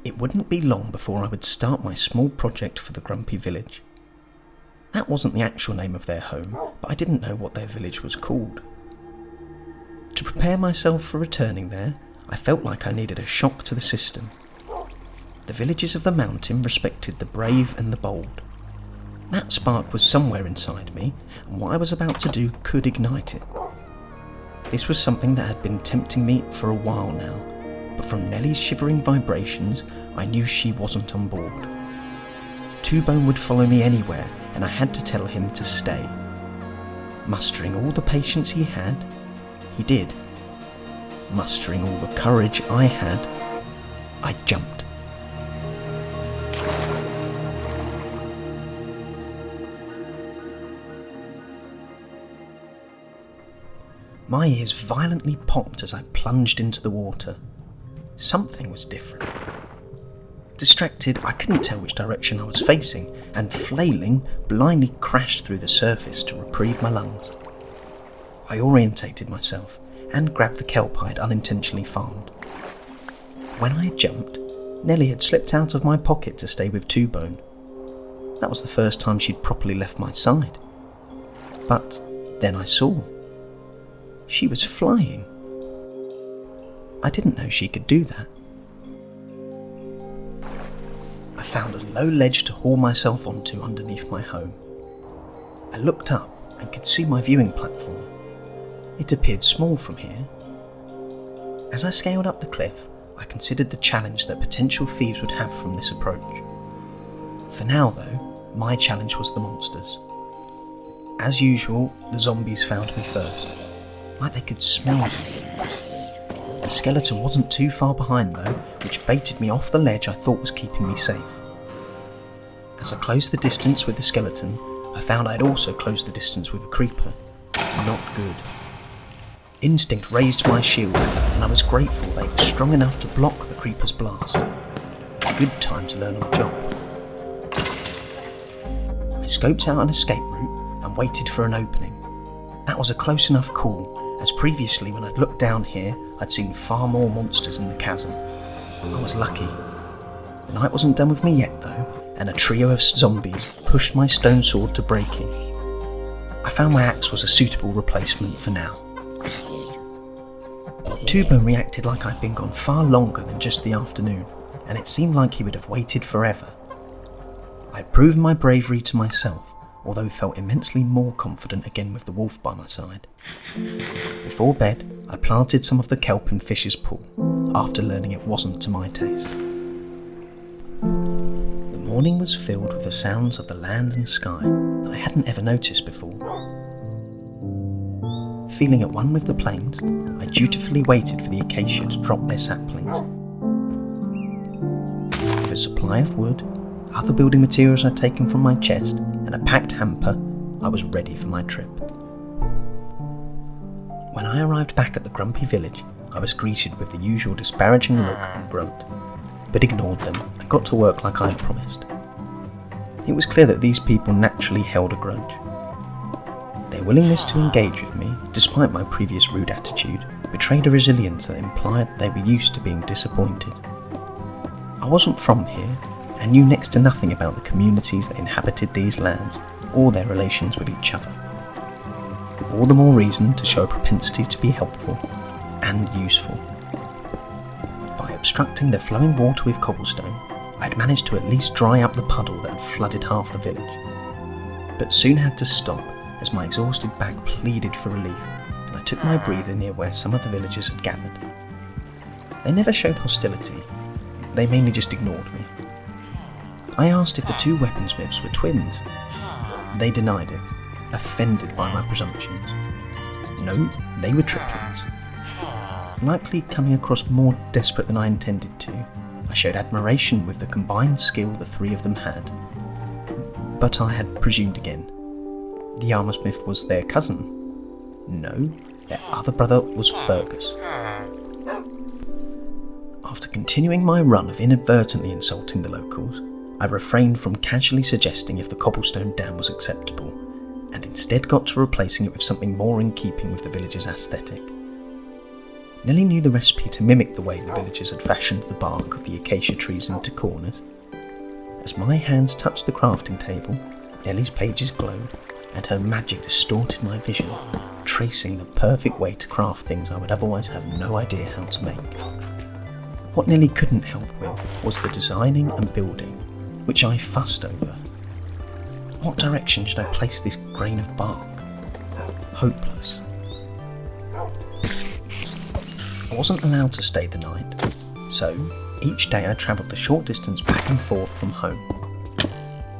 It wouldn't be long before I would start my small project for the Grumpy Village. That wasn't the actual name of their home, but I didn't know what their village was called. To prepare myself for returning there, I felt like I needed a shock to the system. The villages of the mountain respected the brave and the bold. That spark was somewhere inside me, and what I was about to do could ignite it. This was something that had been tempting me for a while now, but from Nellie's shivering vibrations, I knew she wasn't on board. Two-Bone would follow me anywhere, and I had to tell him to stay. Mustering all the patience he had, he did. Mustering all the courage I had, I jumped. My ears violently popped as I plunged into the water. Something was different. Distracted, I couldn't tell which direction I was facing, and flailing, blindly crashed through the surface to reprieve my lungs. I orientated myself and grabbed the kelp I had unintentionally farmed. When I had jumped, Nellie had slipped out of my pocket to stay with Two-Bone. That was the first time she'd properly left my side. But then I saw. She was flying. I didn't know she could do that. I found a low ledge to haul myself onto underneath my home. I looked up and could see my viewing platform. It appeared small from here. As I scaled up the cliff, I considered the challenge that potential thieves would have from this approach. For now, though, my challenge was the monsters. As usual, the zombies found me first. Like they could smell me. The skeleton wasn't too far behind though, which baited me off the ledge I thought was keeping me safe. As I closed the distance with the skeleton, I found I had also closed the distance with a creeper. Not good. Instinct raised my shield, and I was grateful they were strong enough to block the creeper's blast. A good time to learn on the job. I scoped out an escape route and waited for an opening. That was a close enough call, as previously when I'd looked down here, I'd seen far more monsters in the chasm. I was lucky. The night wasn't done with me yet though, and a trio of zombies pushed my stone sword to breaking. I found my axe was a suitable replacement for now. Two-Bone reacted like I'd been gone far longer than just the afternoon, and it seemed like he would have waited forever. I'd proven my bravery to myself, although felt immensely more confident again with the wolf by my side. Before bed, I planted some of the kelp in Fish's pool, after learning it wasn't to my taste. The morning was filled with the sounds of the land and sky that I hadn't ever noticed before. Feeling at one with the plains, I dutifully waited for the acacia to drop their saplings. With a supply of wood, other building materials I'd taken from my chest, and a packed hamper, I was ready for my trip. When I arrived back at the Grumpy Village, I was greeted with the usual disparaging look and grunt, but ignored them and got to work like I had promised. It was clear that these people naturally held a grudge. Their willingness to engage with me, despite my previous rude attitude, betrayed a resilience that implied they were used to being disappointed. I wasn't from here, and knew next to nothing about the communities that inhabited these lands, or their relations with each other. All the more reason to show a propensity to be helpful and useful. By obstructing the flowing water with cobblestone, I had managed to at least dry up the puddle that had flooded half the village, but soon had to stop as my exhausted back pleaded for relief, and I took my breather near where some of the villagers had gathered. They never showed hostility, they mainly just ignored me. I asked if the two weaponsmiths were twins. They denied it, offended by my presumptions. No, they were triplets. Likely coming across more desperate than I intended to, I showed admiration with the combined skill the three of them had. But I had presumed again. The armoursmith was their cousin. No, their other brother was Fergus. After continuing my run of inadvertently insulting the locals, I refrained from casually suggesting if the cobblestone dam was acceptable, and instead got to replacing it with something more in keeping with the village's aesthetic. Nellie knew the recipe to mimic the way the villagers had fashioned the bark of the acacia trees into corners. As my hands touched the crafting table, Nellie's pages glowed, and her magic distorted my vision, tracing the perfect way to craft things I would otherwise have no idea how to make. What Nellie couldn't help with was the designing and building, which I fussed over. What direction should I place this grain of bark? Hopeless. I wasn't allowed to stay the night, so each day I travelled the short distance back and forth from home.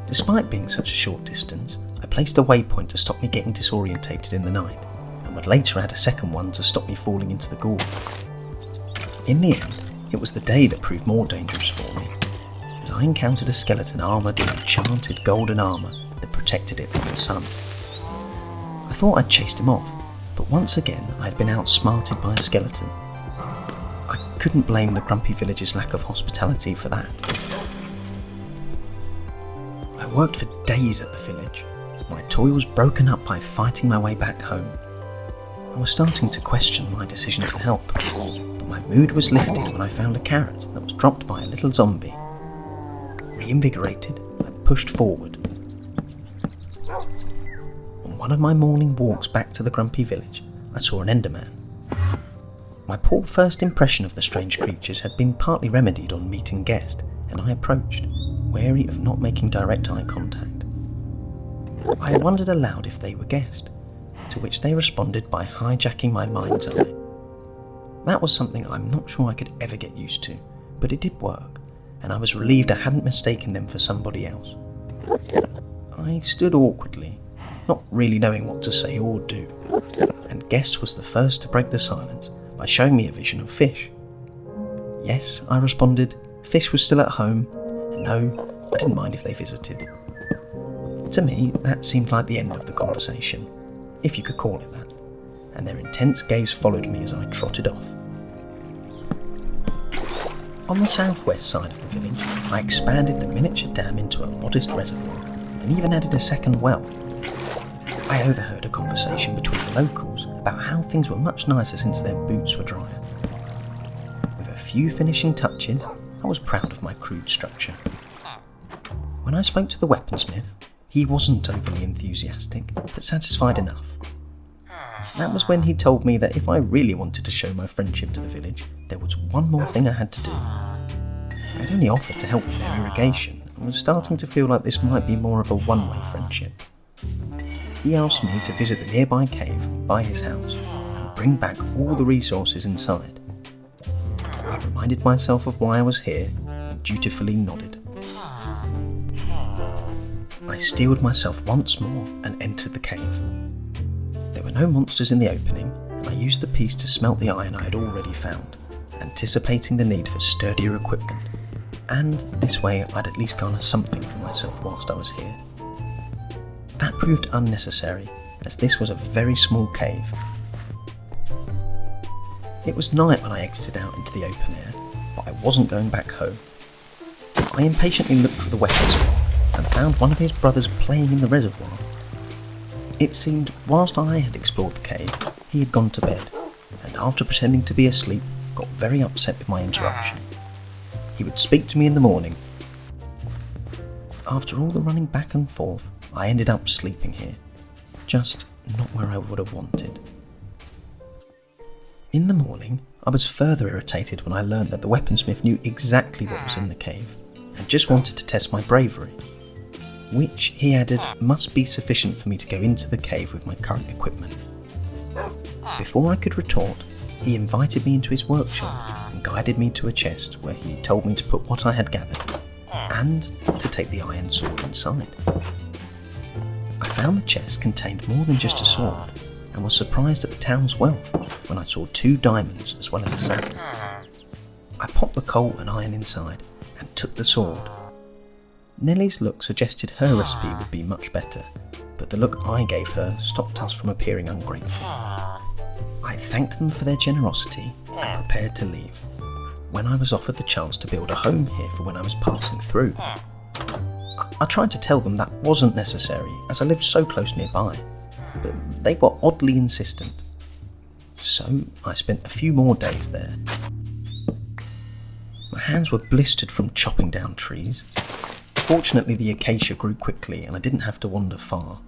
Despite being such a short distance, I placed a waypoint to stop me getting disorientated in the night, and would later add a second one to stop me falling into the gorge. In the end, it was the day that proved more dangerous for me, as I encountered a skeleton armoured in enchanted golden armour that protected it from the sun. I thought I'd chased him off, but once again I had been outsmarted by a skeleton. I couldn't blame the grumpy village's lack of hospitality for that. I worked for days at the village, my toils broken up by fighting my way back home. I was starting to question my decision to help, but my mood was lifted when I found a carrot that was dropped by a little zombie. Reinvigorated, I pushed forward. On one of my morning walks back to the grumpy village, I saw an Enderman. My poor first impression of the strange creatures had been partly remedied on meeting guest, and I approached, wary of not making direct eye contact. I wondered aloud if they were guest, to which they responded by hijacking my mind's eye. That was something I'm not sure I could ever get used to, but it did work, and I was relieved I hadn't mistaken them for somebody else. I stood awkwardly, not really knowing what to say or do, and guest was the first to break the silence by showing me a vision of fish. Yes, I responded, fish was still at home, and no, I didn't mind if they visited. To me, that seemed like the end of the conversation, if you could call it that, and their intense gaze followed me as I trotted off. On the southwest side of the village, I expanded the miniature dam into a modest reservoir, and even added a second well. I overheard a conversation between the locals about how things were much nicer since their boots were drier. With a few finishing touches, I was proud of my crude structure. When I spoke to the weaponsmith, he wasn't overly enthusiastic, but satisfied enough. That was when he told me that if I really wanted to show my friendship to the village, there was one more thing I had to do. I'd only offered to help with their irrigation, and was starting to feel like this might be more of a one-way friendship. He asked me to visit the nearby cave by his house and bring back all the resources inside. I reminded myself of why I was here and dutifully nodded. I steeled myself once more and entered the cave. There were no monsters in the opening, and I used the piece to smelt the iron I had already found, anticipating the need for sturdier equipment, and this way I'd at least garner something for myself whilst I was here. That proved unnecessary, as this was a very small cave. It was night when I exited out into the open air, but I wasn't going back home. I impatiently looked for the weaponsmith and found one of his brothers playing in the reservoir. It seemed, whilst I had explored the cave, he had gone to bed, and after pretending to be asleep, got very upset with my interruption. He would speak to me in the morning. After all the running back and forth, I ended up sleeping here, just not where I would have wanted. In the morning, I was further irritated when I learnt that the weaponsmith knew exactly what was in the cave, and just wanted to test my bravery, which, he added, must be sufficient for me to go into the cave with my current equipment. Before I could retort, he invited me into his workshop and guided me to a chest where he told me to put what I had gathered, and to take the iron sword inside. I found the chest contained more than just a sword, and was surprised at the town's wealth when I saw 2 diamonds as well as a sack. I popped the coal and iron inside, and took the sword. Nellie's look suggested her recipe would be much better, but the look I gave her stopped us from appearing ungrateful. I thanked them for their generosity and prepared to leave, when I was offered the chance to build a home here for when I was passing through. I tried to tell them that wasn't necessary, as I lived so close nearby, but they were oddly insistent. So I spent a few more days there. My hands were blistered from chopping down trees. Fortunately, the acacia grew quickly and I didn't have to wander far.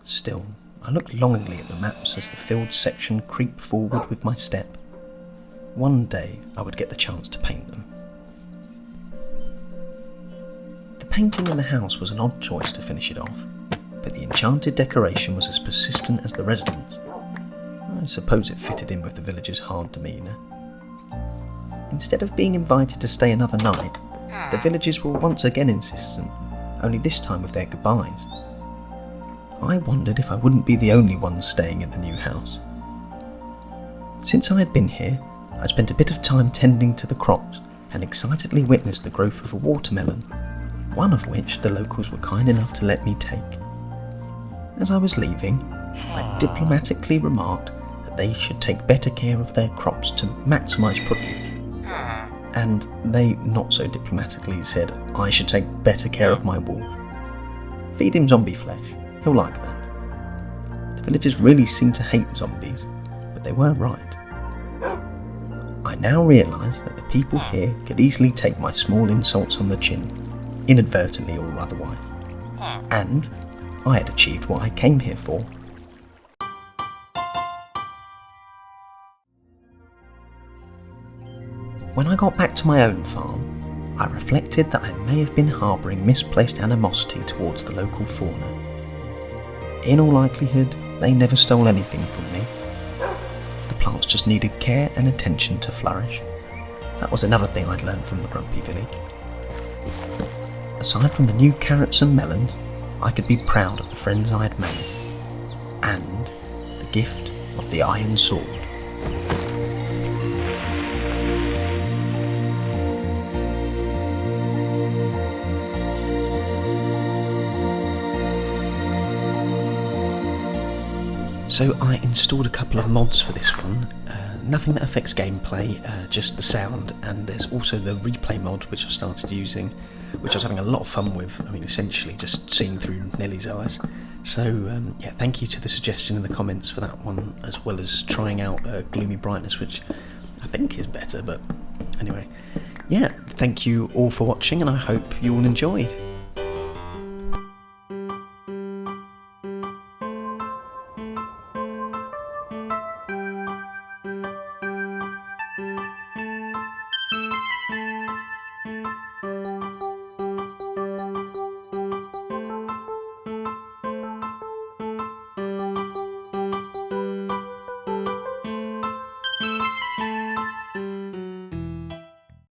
Still, I looked longingly at the maps as the field section creeped forward with my step. One day I would get the chance to paint them. The painting in the house was an odd choice to finish it off, but the enchanted decoration was as persistent as the residents. I suppose it fitted in with the villagers' hard demeanour. Instead of being invited to stay another night, the villagers were once again insistent, only this time with their goodbyes. I wondered if I wouldn't be the only one staying in the new house. Since I had been here, I spent a bit of time tending to the crops and excitedly witnessed the growth of a watermelon, one of which the locals were kind enough to let me take. As I was leaving, I diplomatically remarked that they should take better care of their crops to maximise produce. And they not so diplomatically said I should take better care of my wolf. Feed him zombie flesh, he'll like that. The villagers really seem to hate zombies, but they were right. I now realise that the people here could easily take my small insults on the chin, inadvertently or otherwise. And I had achieved what I came here for. When I got back to my own farm, I reflected that I may have been harbouring misplaced animosity towards the local fauna. In all likelihood, they never stole anything from me. The plants just needed care and attention to flourish. That was another thing I'd learned from the grumpy village. Aside from the new carrots and melons, I could be proud of the friends I had made, and the gift of the iron sword. So I installed a couple of mods for this one, nothing that affects gameplay, just the sound, and there's also the replay mod which I started using, which I was having a lot of fun with. I mean, essentially just seeing through Nellie's eyes. So yeah, thank you to the suggestion in the comments for that one, as well as trying out Gloomy Brightness, which I think is better, but anyway. Yeah, thank you all for watching and I hope you all enjoyed.